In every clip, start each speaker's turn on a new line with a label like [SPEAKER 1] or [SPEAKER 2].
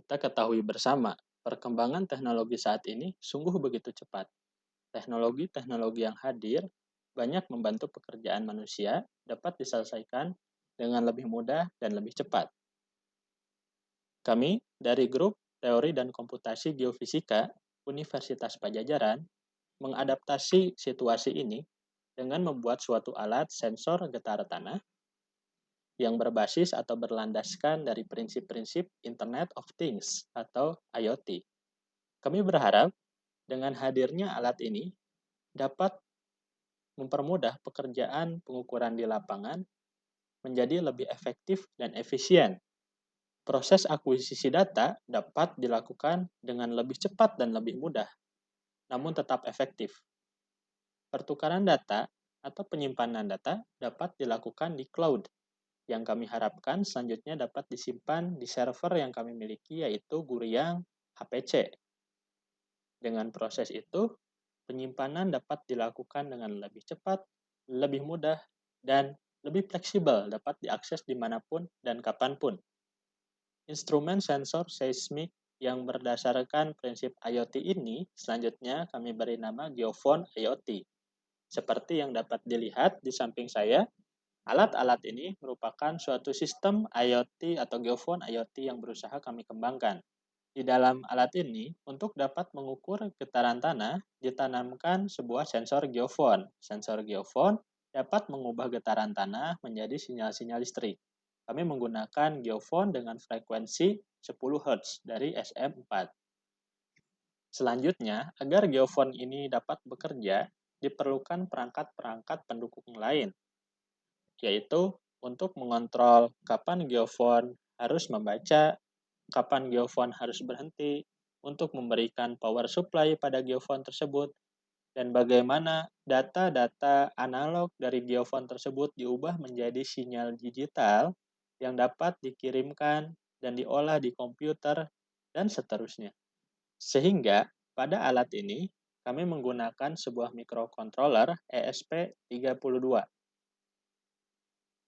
[SPEAKER 1] Kita ketahui bersama, perkembangan teknologi saat ini sungguh begitu cepat. Teknologi-teknologi yang hadir banyak membantu pekerjaan manusia dapat diselesaikan dengan lebih mudah dan lebih cepat. Kami dari grup Teori dan Komputasi Geofisika Universitas Pajajaran mengadaptasi situasi ini dengan membuat suatu alat sensor getar tanah yang berbasis atau berlandaskan dari prinsip-prinsip Internet of Things atau IoT. Kami berharap dengan hadirnya alat ini dapat mempermudah pekerjaan pengukuran di lapangan menjadi lebih efektif dan efisien. Proses akuisisi data dapat dilakukan dengan lebih cepat dan lebih mudah, namun tetap efektif. Pertukaran data atau penyimpanan data dapat dilakukan di cloud, yang kami harapkan selanjutnya dapat disimpan di server yang kami miliki, yaitu Guryang HPC. Dengan proses itu, penyimpanan dapat dilakukan dengan lebih cepat, lebih mudah, dan lebih fleksibel, dapat diakses dimanapun dan kapanpun. Instrumen sensor seismik yang berdasarkan prinsip IoT ini selanjutnya kami beri nama Geophone IoT. Seperti yang dapat dilihat di samping saya, alat-alat ini merupakan suatu sistem IoT atau Geophone IoT yang berusaha kami kembangkan. Di dalam alat ini, untuk dapat mengukur getaran tanah, ditanamkan sebuah sensor geofon. Sensor geofon dapat mengubah getaran tanah menjadi sinyal-sinyal listrik. Kami menggunakan geofon dengan frekuensi 10 Hz dari SM4. Selanjutnya, agar geofon ini dapat bekerja, diperlukan perangkat-perangkat pendukung lain, yaitu untuk mengontrol kapan geofon harus membaca, kapan geofon harus berhenti, untuk memberikan power supply pada geofon tersebut, dan bagaimana data-data analog dari geofon tersebut diubah menjadi sinyal digital yang dapat dikirimkan dan diolah di komputer, dan seterusnya. Sehingga pada alat ini kami menggunakan sebuah microcontroller ESP32.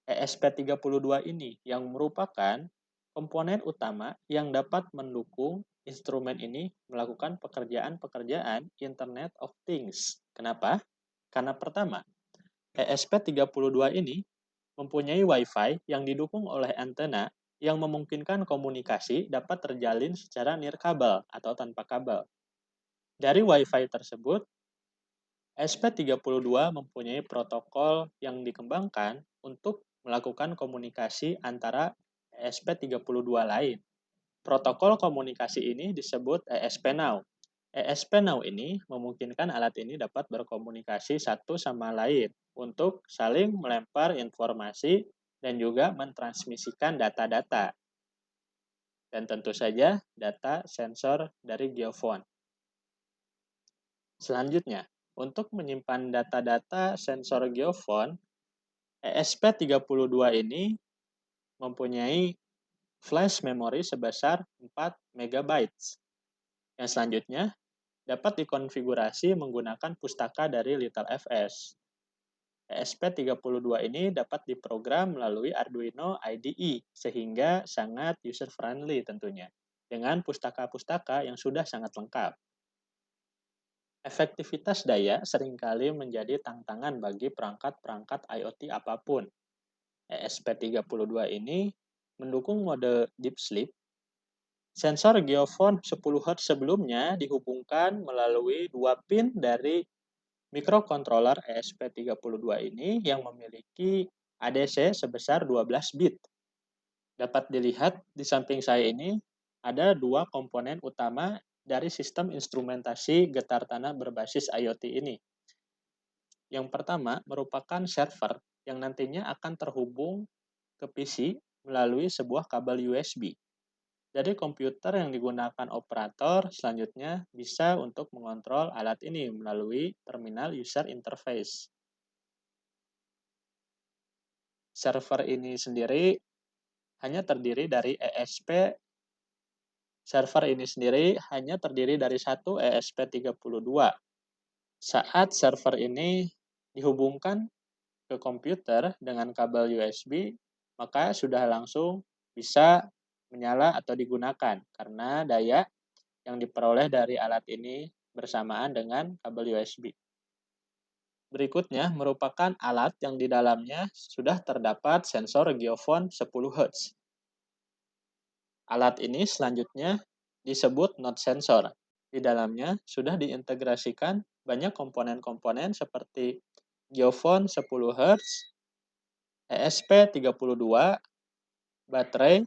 [SPEAKER 1] ESP32 ini yang merupakan komponen utama yang dapat mendukung instrumen ini melakukan pekerjaan-pekerjaan Internet of Things. Kenapa? Karena pertama, ESP32 ini mempunyai Wi-Fi yang didukung oleh antena yang memungkinkan komunikasi dapat terjalin secara nirkabel atau tanpa kabel. Dari Wi-Fi tersebut, ESP32 mempunyai protokol yang dikembangkan untuk melakukan komunikasi antara ESP32 lain. Protokol komunikasi ini disebut ESP-NOW. ESP-NOW ini memungkinkan alat ini dapat berkomunikasi satu sama lain untuk saling melempar informasi dan juga mentransmisikan data-data. Dan tentu saja data sensor dari geofon. Selanjutnya, untuk menyimpan data-data sensor geofon, ESP32 ini mempunyai flash memory sebesar 4 MB. Yang selanjutnya dapat dikonfigurasi menggunakan pustaka dari LittleFS. ESP32 ini dapat diprogram melalui Arduino IDE sehingga sangat user friendly tentunya, dengan pustaka-pustaka yang sudah sangat lengkap. Efektivitas daya seringkali menjadi tantangan bagi perangkat-perangkat IoT apapun. ESP32 ini mendukung mode deep sleep. Sensor geofon 10 Hz sebelumnya dihubungkan melalui 2 pin dari microcontroller ESP32 ini yang memiliki ADC sebesar 12 bit. Dapat dilihat di samping saya ini ada dua komponen utama dari sistem instrumentasi getar tanah berbasis IoT ini. Yang pertama merupakan server yang nantinya akan terhubung ke PC melalui sebuah kabel USB. Jadi komputer yang digunakan operator selanjutnya bisa untuk mengontrol alat ini melalui terminal user interface. Server ini sendiri hanya terdiri dari satu ESP32. Saat server ini dihubungkan ke komputer dengan kabel USB, maka sudah langsung bisa menyala atau digunakan karena daya yang diperoleh dari alat ini bersamaan dengan kabel USB. Berikutnya merupakan alat yang di dalamnya sudah terdapat sensor geofon 10 Hz. Alat ini selanjutnya disebut node sensor. Di dalamnya sudah diintegrasikan banyak komponen-komponen seperti geofon 10 Hz, ESP32, baterai,